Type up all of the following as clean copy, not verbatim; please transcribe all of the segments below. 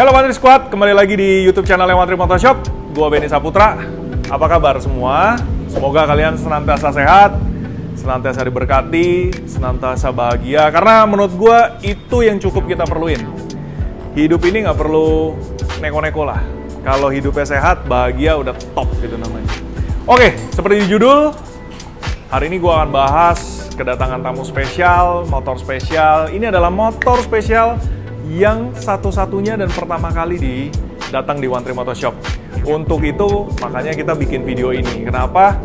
Halo Wantri Squad, kembali lagi di YouTube channel Wantri Motorshop. Gua Benny Saputra. Apa kabar semua? Semoga kalian senantiasa sehat, senantiasa diberkati, senantiasa bahagia. Karena menurut gua itu yang cukup kita perluin. Hidup ini nggak perlu neko-neko lah. Kalau hidupnya sehat, bahagia udah top gitu namanya. Oke, seperti di judul, hari ini gua akan bahas kedatangan tamu spesial, motor spesial. Ini adalah motor spesial yang satu-satunya dan pertama kali datang di Wantri Motorshop. Untuk itu, makanya kita bikin video ini. Kenapa?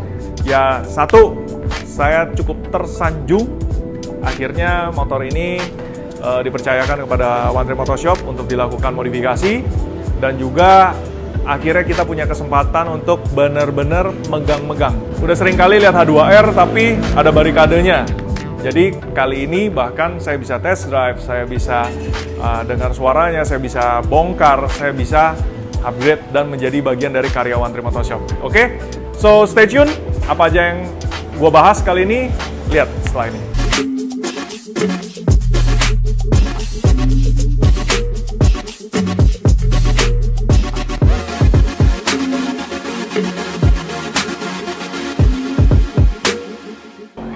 Ya, satu, saya cukup tersanjung. Akhirnya motor ini dipercayakan kepada Wantri Motorshop untuk dilakukan modifikasi. Dan juga akhirnya kita punya kesempatan untuk benar-benar megang-megang. Udah sering kali lihat H2R, tapi ada barikadenya. Jadi kali ini bahkan saya bisa test drive, saya bisa dengar suaranya, saya bisa bongkar, saya bisa upgrade dan menjadi bagian dari karya Wantri Motorshop. Oke? So stay tune, apa aja yang gue bahas kali ini, lihat setelah ini.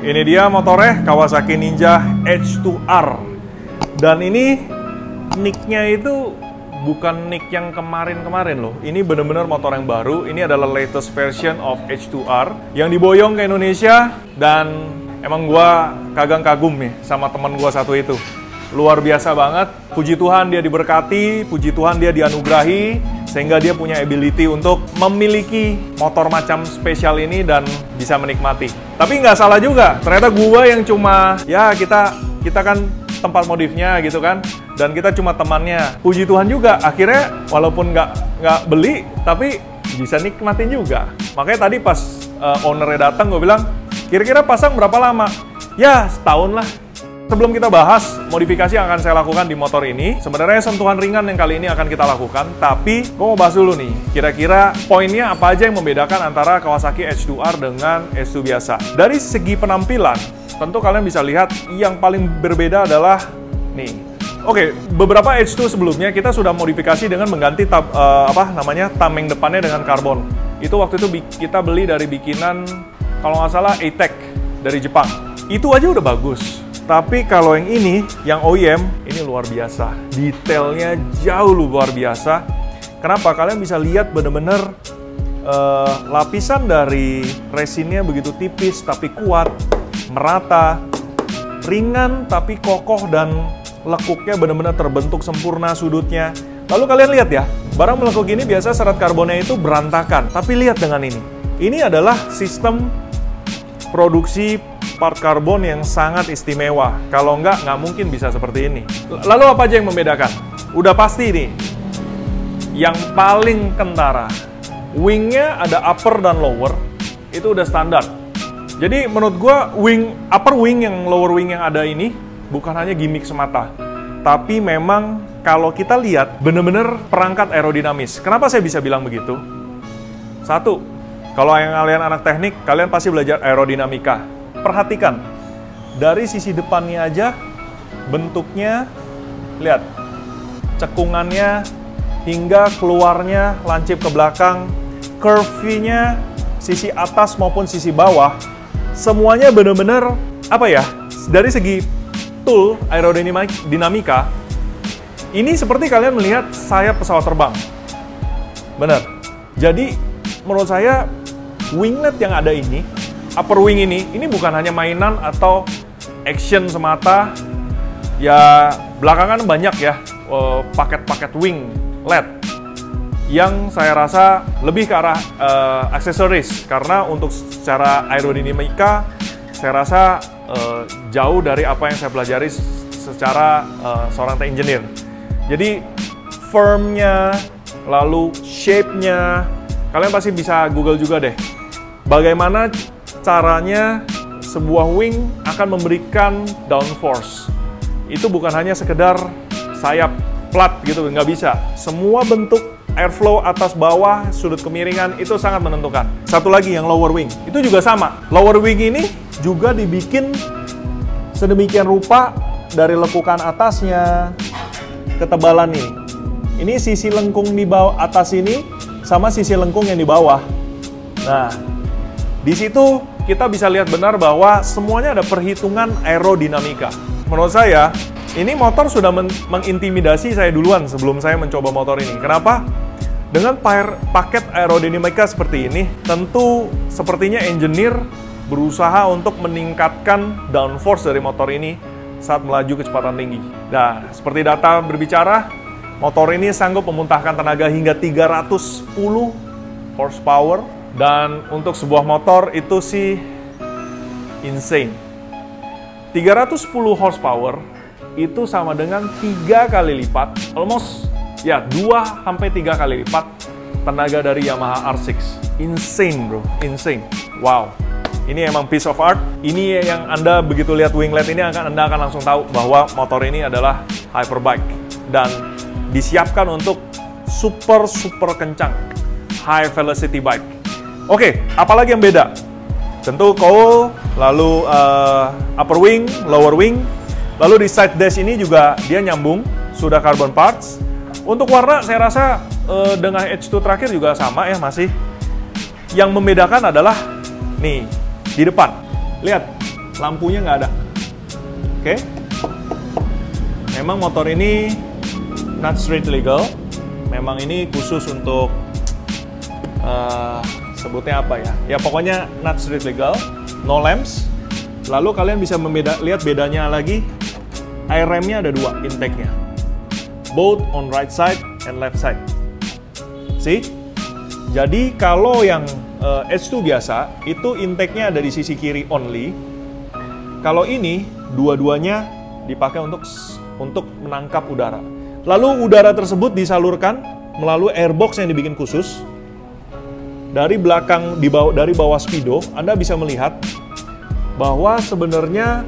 Ini dia motornya, Kawasaki Ninja H2R. Dan ini nicknya itu bukan nick yang kemarin-kemarin loh. Ini bener-bener motor yang baru. Ini adalah latest version of H2R yang diboyong ke Indonesia. Dan emang gua kagum nih sama temen gua satu itu. Luar biasa banget. Puji Tuhan dia diberkati, puji Tuhan dia dianugerahi, sehingga dia punya ability untuk memiliki motor macam spesial ini dan bisa menikmati. Tapi nggak salah juga, ternyata gua yang cuma, ya kita kan tempat modifnya gitu kan, dan kita cuma temannya. Puji Tuhan juga, akhirnya walaupun nggak beli, tapi bisa nikmatin juga. Makanya tadi pas ownernya datang, gue bilang, kira-kira pasang berapa lama? Ya, setahun lah. Sebelum kita bahas modifikasi yang akan saya lakukan di motor ini, sebenarnya sentuhan ringan yang kali ini akan kita lakukan, tapi gue mau bahas dulu nih, kira-kira poinnya apa aja yang membedakan antara Kawasaki H2R dengan H2 biasa. Dari segi penampilan, tentu kalian bisa lihat yang paling berbeda adalah nih. Oke, beberapa H2 sebelumnya kita sudah modifikasi dengan mengganti tameng depannya dengan karbon. Itu waktu itu kita beli dari bikinan, kalau nggak salah, A-Tech dari Jepang. Itu aja udah bagus. Tapi kalau yang ini, yang OEM, ini luar biasa. Detailnya jauh luar biasa. Kenapa? Kalian bisa lihat bener-bener lapisan dari resinnya begitu tipis tapi kuat, merata, ringan tapi kokoh, dan lekuknya bener-bener terbentuk sempurna sudutnya. Lalu kalian lihat ya, barang melekuk ini biasa serat karbonnya itu berantakan. Tapi lihat dengan ini. Ini adalah sistem produksi part karbon yang sangat istimewa. Kalau nggak mungkin bisa seperti ini. Lalu apa aja yang membedakan? Udah pasti nih, yang paling kentara, wingnya ada upper dan lower, itu udah standar. Jadi menurut gua upper wing yang lower wing yang ada ini bukan hanya gimmick semata, tapi memang kalau kita lihat bener-bener perangkat aerodinamis. Kenapa saya bisa bilang begitu? Satu, kalau yang kalian anak teknik, kalian pasti belajar aerodinamika. Perhatikan, dari sisi depannya aja, bentuknya, lihat, cekungannya, hingga keluarnya, lancip ke belakang, curve-nya, sisi atas maupun sisi bawah, semuanya benar-benar, dari segi tool aerodinamika, ini seperti kalian melihat sayap pesawat terbang. Benar. Jadi, menurut saya, winglet yang ada ini, upper wing ini bukan hanya mainan atau action semata. Ya, belakangan banyak ya paket-paket wing LED yang saya rasa lebih ke arah aksesoris, karena untuk secara aerodinamika saya rasa jauh dari apa yang saya pelajari secara seorang engineer. Jadi firmnya, lalu shape-nya, kalian pasti bisa Google juga deh. Bagaimana caranya sebuah wing akan memberikan downforce. Itu bukan hanya sekedar sayap flat gitu, nggak bisa. Semua bentuk airflow atas bawah, sudut kemiringan itu sangat menentukan. Satu lagi yang lower wing, itu juga sama. Lower wing ini juga dibikin sedemikian rupa dari lekukan atasnya, ketebalan ini. Ini sisi lengkung di bawah atas ini sama sisi lengkung yang di bawah. Nah, di situ kita bisa lihat benar bahwa semuanya ada perhitungan aerodinamika. Menurut saya, ini motor sudah mengintimidasi saya duluan sebelum saya mencoba motor ini. Kenapa? Dengan paket aerodinamika seperti ini, tentu sepertinya engineer berusaha untuk meningkatkan downforce dari motor ini saat melaju kecepatan tinggi. Nah, seperti data berbicara, motor ini sanggup memuntahkan tenaga hingga 310 horsepower. Dan untuk sebuah motor itu sih insane. 310 horsepower itu sama dengan 3 kali lipat, almost ya 2-3 kali lipat tenaga dari Yamaha R6. Insane bro, insane. Wow. Ini emang piece of art. Ini yang Anda begitu lihat winglet ini Anda akan langsung tahu bahwa motor ini adalah hyperbike dan disiapkan untuk super kencang, high velocity bike. Oke, apalagi yang beda? Tentu cowl, lalu upper wing, lower wing, lalu di side dash ini juga dia nyambung, sudah carbon parts. Untuk warna saya rasa dengan H2 terakhir juga sama ya masih. Yang membedakan adalah nih di depan, lihat lampunya nggak ada. Oke, memang motor ini not street legal, memang ini khusus untuk sebutnya apa ya? Ya pokoknya not street legal, no lamps. Lalu kalian bisa lihat bedanya lagi, air remnya ada 2 intake-nya, both on right side and left side. See? Jadi kalau yang H2 biasa, itu intake-nya ada di sisi kiri only. Kalau ini, dua-duanya dipakai untuk menangkap udara. Lalu udara tersebut disalurkan melalui airbox yang dibikin khusus. Dari belakang, dari bawah speedo, Anda bisa melihat bahwa sebenarnya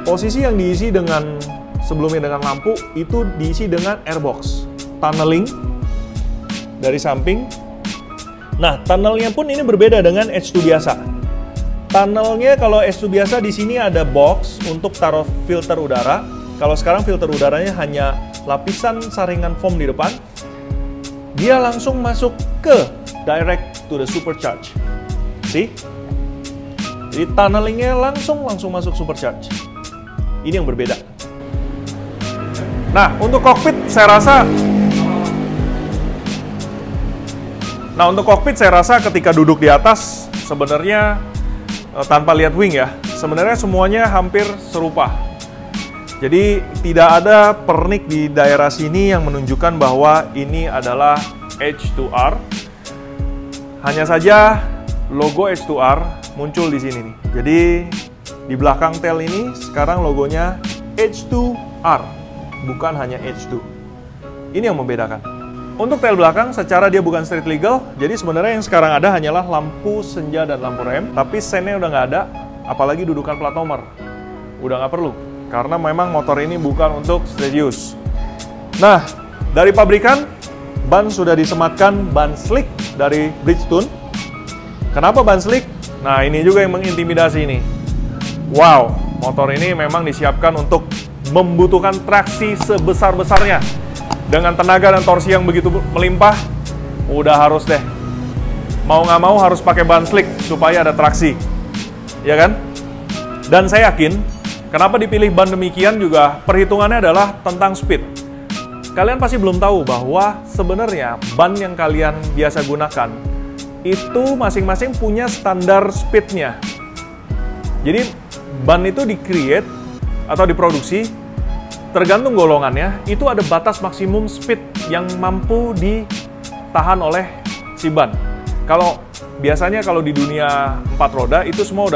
posisi yang diisi dengan sebelumnya dengan lampu, itu diisi dengan airbox. Tunneling dari samping. Nah, tunnelnya pun ini berbeda dengan H2 biasa. Tunnelnya kalau H2 biasa di sini ada box untuk taruh filter udara. Kalau sekarang filter udaranya hanya lapisan saringan foam di depan. Dia langsung masuk ke direct to the supercharge. See? Jadi tunnelingnya langsung masuk supercharge. Ini yang berbeda. Nah, untuk kokpit saya rasa ketika duduk di atas sebenarnya tanpa lihat wing ya, sebenarnya semuanya hampir serupa. Jadi tidak ada pernik di daerah sini yang menunjukkan bahwa ini adalah H2R. Hanya saja logo H2R muncul di sini nih. Jadi di belakang tail ini sekarang logonya H2R, bukan hanya H2. Ini yang membedakan. Untuk tail belakang, secara dia bukan street legal, jadi sebenarnya yang sekarang ada hanyalah lampu senja dan lampu rem, tapi sennya udah nggak ada, apalagi dudukan plat nomor. Udah nggak perlu, karena memang motor ini bukan untuk street use. Nah, dari pabrikan, ban sudah disematkan ban slick dari Bridgestone. Kenapa ban slick? Nah, ini juga yang mengintimidasi ini. Wow, motor ini memang disiapkan untuk membutuhkan traksi sebesar-besarnya. Dengan tenaga dan torsi yang begitu melimpah, udah harus deh. Mau nggak mau harus pakai ban slick supaya ada traksi. Ya kan? Dan saya yakin, kenapa dipilih ban demikian juga perhitungannya adalah tentang speed. Kalian pasti belum tahu bahwa sebenarnya ban yang kalian biasa gunakan itu masing-masing punya standar speednya. Jadi ban itu di-create atau diproduksi tergantung golongannya, itu ada batas maksimum speed yang mampu ditahan oleh si ban. Kalau biasanya kalau di dunia 4 roda itu semua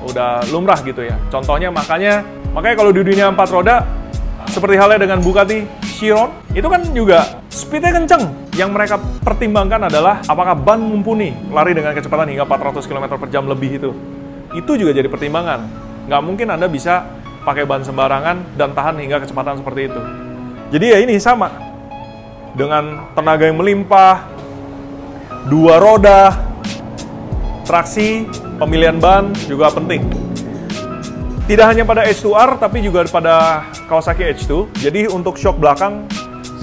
udah lumrah gitu ya. Contohnya makanya kalau di dunia 4 roda seperti halnya dengan Bugatti Chiron, itu kan juga speednya kenceng. Yang mereka pertimbangkan adalah apakah ban mumpuni lari dengan kecepatan hingga 400 km per jam lebih itu. Itu juga jadi pertimbangan. Nggak mungkin Anda bisa pakai ban sembarangan dan tahan hingga kecepatan seperti itu. Jadi ya ini sama. Dengan tenaga yang melimpah, 2 roda, traksi, pemilihan ban juga penting. Tidak hanya pada H2R, tapi juga pada Kawasaki H2. Jadi untuk shock belakang,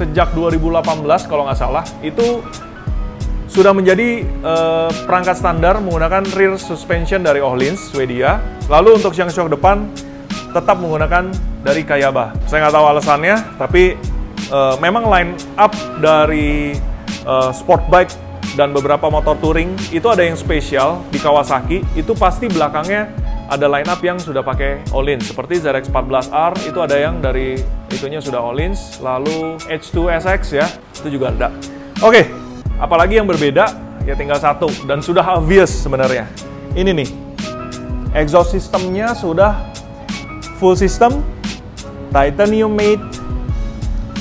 sejak 2018 kalau nggak salah, itu sudah menjadi perangkat standar menggunakan rear suspension dari Öhlins, Swedia. Lalu untuk yang shock depan tetap menggunakan dari Kayaba. Saya nggak tahu alasannya, tapi memang line up dari sport bike dan beberapa motor touring itu ada yang spesial di Kawasaki, itu pasti belakangnya ada line up yang sudah pakai Öhlins. Seperti ZX14R itu ada yang dari itunya sudah Öhlins, lalu H2SX ya, itu juga ada. Oke, apalagi yang berbeda ya tinggal satu dan sudah obvious sebenarnya. Ini nih, exhaust systemnya sudah full system, titanium made,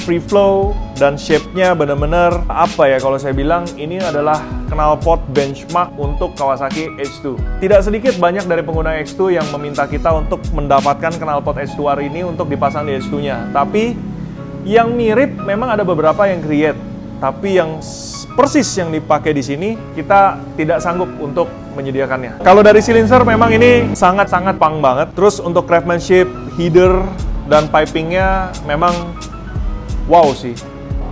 free flow, dan shape-nya benar-benar apa ya kalau saya bilang ini adalah knalpot benchmark untuk Kawasaki H2. Tidak sedikit banyak dari pengguna H2 yang meminta kita untuk mendapatkan knalpot H2R ini untuk dipasang di H2-nya. Tapi yang mirip memang ada beberapa yang create, tapi yang persis yang dipakai di sini kita tidak sanggup untuk menyediakannya. Kalau dari silencer memang ini sangat-sangat punk banget. Terus untuk craftsmanship, header, dan pipingnya memang wow sih.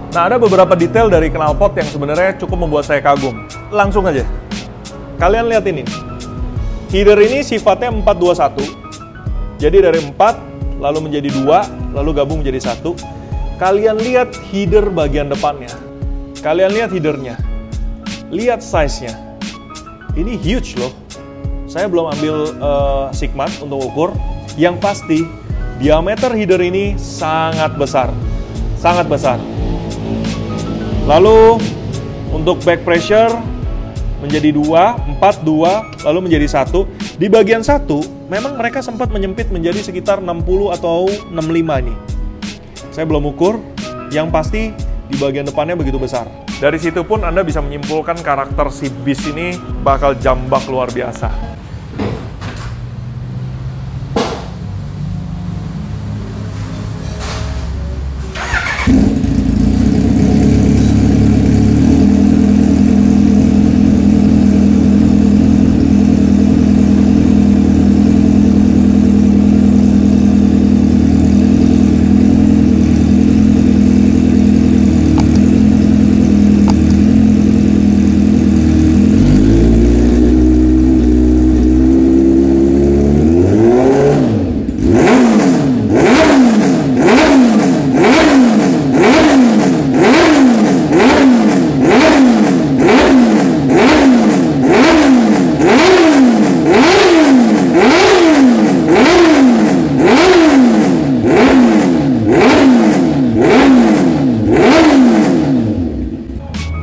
Nah, ada beberapa detail dari knalpot yang sebenarnya cukup membuat saya kagum. Langsung aja. Kalian lihat ini. Header ini sifatnya 421. Jadi dari 4, lalu menjadi 2, lalu gabung menjadi 1. Kalian lihat header bagian depannya. Kalian lihat headernya. Lihat size-nya. Ini huge loh. Saya belum ambil Sigmat untuk ukur. Yang pasti, diameter header ini sangat besar. Sangat besar. Lalu untuk back pressure menjadi 2, 4, 2, lalu menjadi 1. Di bagian 1, memang mereka sempat menyempit menjadi sekitar 60 atau 65 ini. Saya belum ukur, yang pasti di bagian depannya begitu besar. Dari situ pun Anda bisa menyimpulkan karakter si bis ini bakal jambak luar biasa.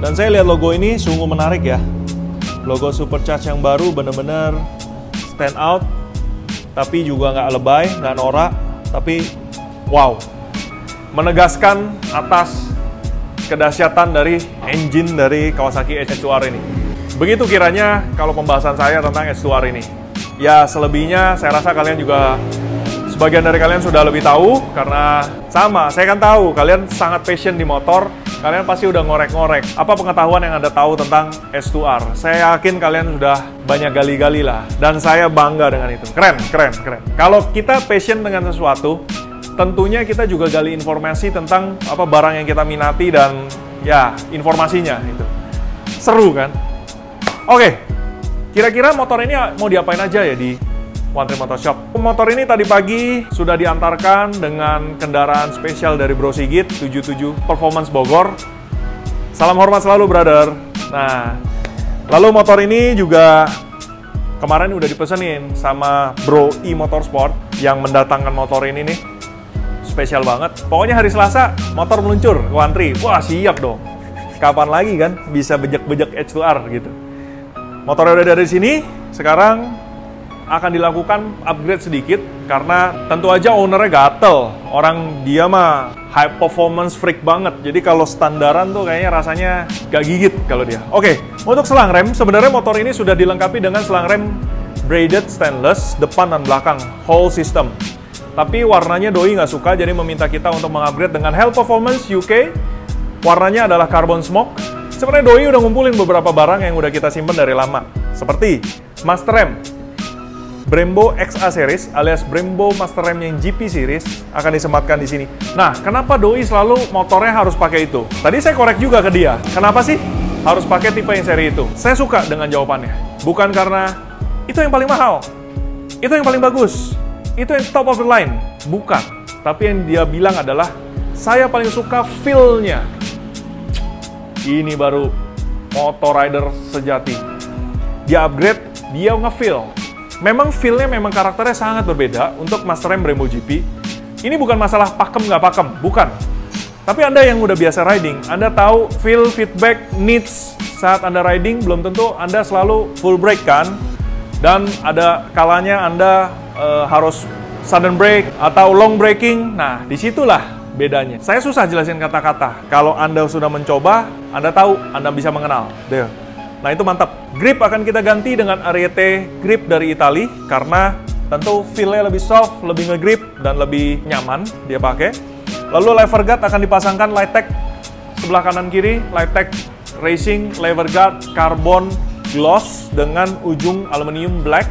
Dan saya lihat logo ini sungguh menarik ya. Logo Supercharge yang baru bener-bener stand out, tapi juga nggak lebay, nggak norak, tapi wow. Menegaskan atas kedahsyatan dari engine dari Kawasaki H2R ini. Begitu kiranya kalau pembahasan saya tentang H2R ini. Ya selebihnya saya rasa kalian juga, sebagian dari kalian sudah lebih tahu, karena sama, saya kan tahu kalian sangat passion di motor. Kalian pasti udah ngorek-ngorek apa pengetahuan yang Anda tahu tentang H2R. Saya yakin kalian sudah banyak gali-gali lah, dan saya bangga dengan itu. Keren, keren, keren. Kalau kita passion dengan sesuatu, tentunya kita juga gali informasi tentang apa barang yang kita minati dan ya informasinya itu. Seru kan? Oke, kira-kira motor ini mau diapain aja ya di One Trip Motor Shop? Motor ini tadi pagi sudah diantarkan dengan kendaraan spesial dari Bro Sigit 77 Performance Bogor. Salam hormat selalu, brother. Nah, lalu motor ini juga kemarin udah dipesenin sama Bro E Motorsport yang mendatangkan motor ini nih. Spesial banget. Pokoknya hari Selasa motor meluncur ke One Trip. Wah, siap dong. Kapan lagi kan bisa bejek-bejek H2R gitu. Motornya udah dari sini, sekarang akan dilakukan upgrade sedikit karena tentu aja ownernya gatel. Orang dia mah high performance freak banget. Jadi kalau standaran tuh kayaknya rasanya gak gigit kalau dia. Oke, untuk selang rem, sebenarnya motor ini sudah dilengkapi dengan selang rem braided stainless depan dan belakang whole system. Tapi warnanya doi nggak suka, jadi meminta kita untuk mengupgrade dengan Hell Performance UK. Warnanya adalah carbon smoke. Sebenarnya doi udah ngumpulin beberapa barang yang udah kita simpen dari lama, seperti master rem, Brembo XA Series alias Brembo Master Rem yang GP Series akan disematkan di sini. Nah, kenapa Doi selalu motornya harus pakai itu? Tadi saya korek juga ke dia. Kenapa sih harus pakai tipe yang seri itu? Saya suka dengan jawabannya. Bukan karena itu yang paling mahal, itu yang paling bagus, itu yang top of the line. Bukan. Tapi yang dia bilang adalah, saya paling suka feel-nya. Ini baru motor rider sejati. Dia upgrade, dia nge-feel. Memang feel-nya memang karakternya sangat berbeda untuk Master Rem Brembo GP. Ini bukan masalah pakem nggak pakem, bukan. Tapi Anda yang udah biasa riding, Anda tahu feel, feedback, needs saat Anda riding, belum tentu Anda selalu full brake kan? Dan ada kalanya Anda harus sudden brake atau long braking. Nah, disitulah bedanya. Saya susah jelasin kata-kata. Kalau Anda sudah mencoba, Anda tahu, Anda bisa mengenal. Deh. Nah, itu mantap. Grip akan kita ganti dengan Ariete grip dari Italia karena tentu feel-nya lebih soft, lebih nge-grip, dan lebih nyaman dia pakai. Lalu lever guard akan dipasangkan Lightech sebelah kanan kiri, Lightech Racing lever guard carbon gloss dengan ujung aluminium black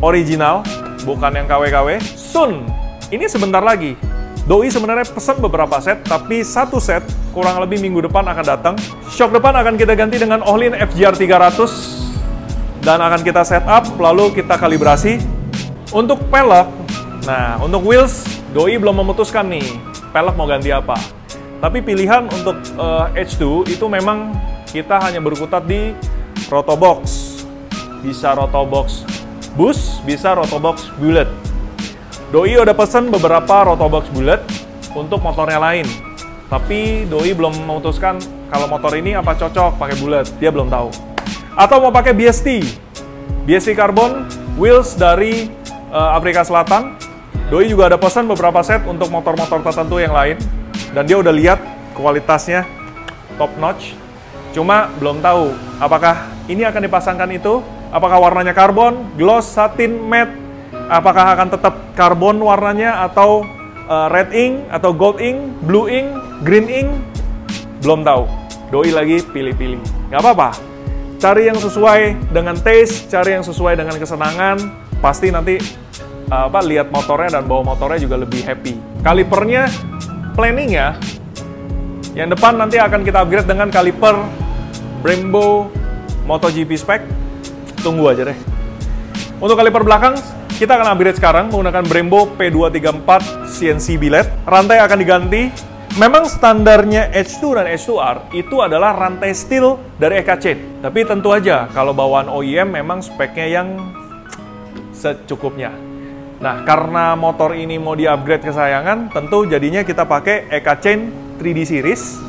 original, bukan yang KW-KW. Soon, ini sebentar lagi. Doi sebenarnya pesan beberapa set, tapi satu set kurang lebih minggu depan akan datang. Shock depan akan kita ganti dengan Ohlin FGR 300 dan akan kita setup, lalu kita kalibrasi. Untuk pelek, nah untuk wheels, Doi belum memutuskan nih, pelek mau ganti apa. Tapi pilihan untuk H2 itu memang kita hanya berkutat di Rotobox. Bisa Rotobox Boost, bisa Rotobox Bullet. Doi udah pesen beberapa Rotobox Bullet untuk motornya lain. Tapi Doi belum memutuskan kalau motor ini apa cocok pakai Bullet, dia belum tahu. Atau mau pakai BST. BST Carbon, wheels dari Afrika Selatan. Doi juga ada pesan beberapa set untuk motor-motor tertentu yang lain. Dan dia udah lihat kualitasnya top notch. Cuma belum tahu apakah ini akan dipasangkan itu, apakah warnanya karbon, gloss, satin, matte, apakah akan tetap karbon warnanya atau red ink, atau gold ink, blue ink, green ink, belum tahu. Doi lagi pilih-pilih. Nggak apa-apa. Cari yang sesuai dengan taste, cari yang sesuai dengan kesenangan. Pasti nanti lihat motornya dan bawa motornya juga lebih happy. Kalipernya, planning ya. Yang depan nanti akan kita upgrade dengan kaliper Brembo MotoGP spec. Tunggu aja deh. Untuk kaliper belakang, kita akan upgrade sekarang menggunakan Brembo P234 CNC billet. Rantai akan diganti. Memang standarnya H2 dan H2R itu adalah rantai steel dari EK Chain. Tapi tentu aja kalau bawaan OEM memang speknya yang secukupnya. Nah, karena motor ini mau di-upgrade kesayangan, tentu jadinya kita pakai EK Chain 3D Series.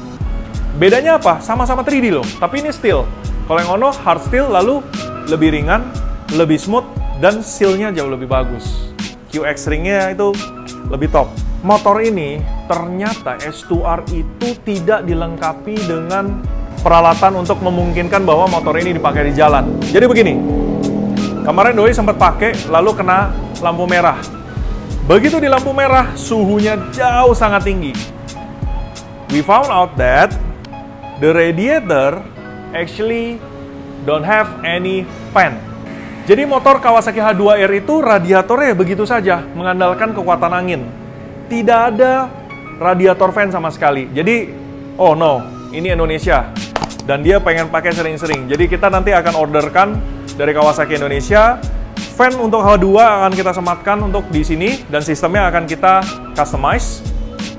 Bedanya apa? Sama-sama 3D loh, tapi ini steel. Kalau yang ono hard steel, lalu lebih ringan, lebih smooth, dan seal-nya jauh lebih bagus. QX ring-nya itu lebih top. Motor ini ternyata H2R itu tidak dilengkapi dengan peralatan untuk memungkinkan bahwa motor ini dipakai di jalan. Jadi begini, kemarin Doi sempat pakai, lalu kena lampu merah. Begitu di lampu merah, suhunya jauh sangat tinggi. We found out that the radiator actually don't have any fan. Jadi motor Kawasaki H2R itu radiatornya begitu saja, mengandalkan kekuatan angin. Tidak ada radiator fan sama sekali. Jadi, oh no, ini Indonesia. Dan dia pengen pakai sering-sering. Jadi kita nanti akan orderkan dari Kawasaki Indonesia. Fan untuk H2 akan kita sematkan untuk di sini. Dan sistemnya akan kita customize.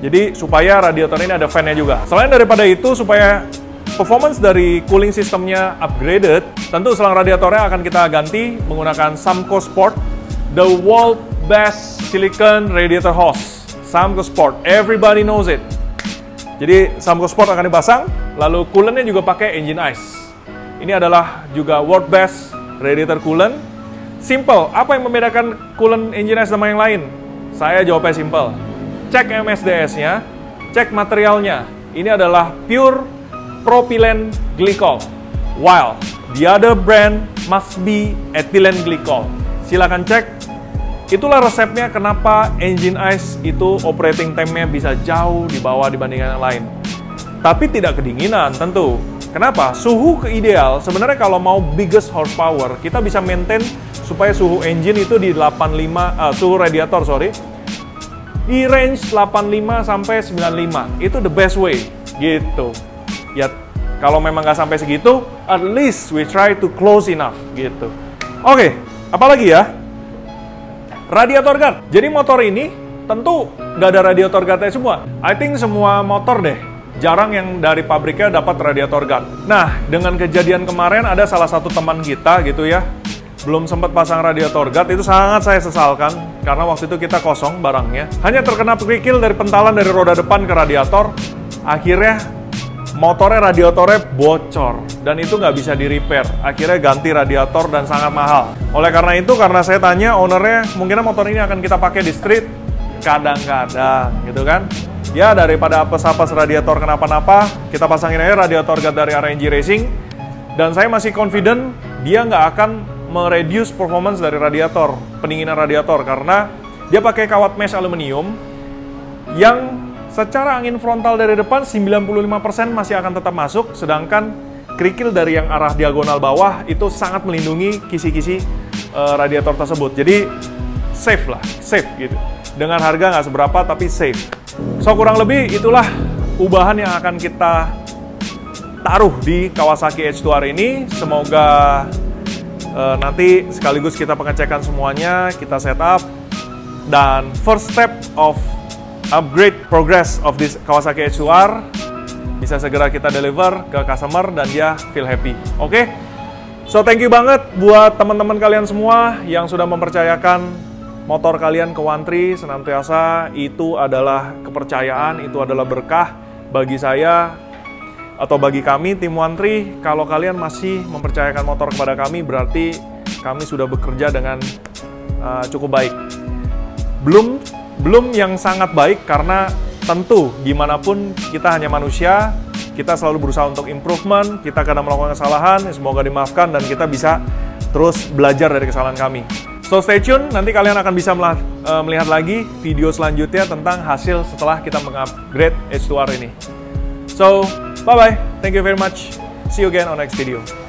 Jadi supaya radiator ini ada fan-nya juga. Selain daripada itu, supaya performance dari cooling sistemnya upgraded, tentu selang radiatornya akan kita ganti menggunakan Samco Sport, the world best silicon radiator hose. Samco Sport, everybody knows it. Jadi Samco Sport akan dipasang, lalu coolant-nya juga pakai engine ice. Ini adalah juga world best radiator coolant. Simple, apa yang membedakan coolant engine ice sama yang lain? Saya jawabnya simple. Cek MSDS-nya, cek materialnya. Ini adalah pure propylene glycol. While the other brand must be ethylene glycol. Silakan cek. Itulah resepnya kenapa engine ice itu operating time-nya bisa jauh di bawah dibandingkan yang lain. Tapi tidak kedinginan tentu. Kenapa? Suhu ideal sebenarnya kalau mau biggest horsepower, kita bisa maintain supaya suhu engine itu di 85, suhu radiator di range 85 sampai 95. Itu the best way, gitu. Ya, kalau memang nggak sampai segitu, at least we try to close enough, gitu. Oke, apalagi ya? Radiator guard. Jadi motor ini tentu nggak ada radiator guardnya semua. I think semua motor deh, jarang yang dari pabriknya dapat radiator guard. Nah, dengan kejadian kemarin ada salah satu teman kita gitu ya, belum sempat pasang radiator guard, itu sangat saya sesalkan karena waktu itu kita kosong barangnya. Hanya terkena kerikil dari pentalan dari roda depan ke radiator, akhirnya radiatornya bocor dan itu nggak bisa di repair. Akhirnya ganti radiator dan sangat mahal. Oleh karena itu, karena saya tanya ownernya, mungkin motor ini akan kita pakai di street kadang-kadang gitu kan. Ya, daripada apes-apes radiator kenapa-napa, kita pasangin aja radiator guard dari RNG Racing. Dan saya masih confident dia nggak akan mereduce performance dari radiator, pendinginan radiator, karena dia pakai kawat mesh aluminium yang secara angin frontal dari depan 95% masih akan tetap masuk, sedangkan kerikil dari yang arah diagonal bawah itu sangat melindungi kisi-kisi radiator tersebut. Jadi safe gitu. Dengan harga nggak seberapa tapi safe. So kurang lebih itulah ubahan yang akan kita taruh di Kawasaki H2R ini. Semoga nanti sekaligus kita pengecekan semuanya, kita setup, dan first step of upgrade progress of this Kawasaki H2R bisa segera kita deliver ke customer dan dia feel happy. Oke? So thank you banget buat teman-teman kalian semua yang sudah mempercayakan motor kalian ke One-Tree senantiasa. Itu adalah kepercayaan, itu adalah berkah bagi saya atau bagi kami tim One-Tree. Kalau kalian masih mempercayakan motor kepada kami, berarti kami sudah bekerja dengan cukup baik. Belum yang sangat baik, karena tentu gimana pun kita hanya manusia, kita selalu berusaha untuk improvement, kita kadang melakukan kesalahan, semoga dimaafkan dan kita bisa terus belajar dari kesalahan kami. So stay tune, nanti kalian akan bisa melihat lagi video selanjutnya tentang hasil setelah kita mengupgrade H2R ini. So, bye-bye, thank you very much, see you again on next video.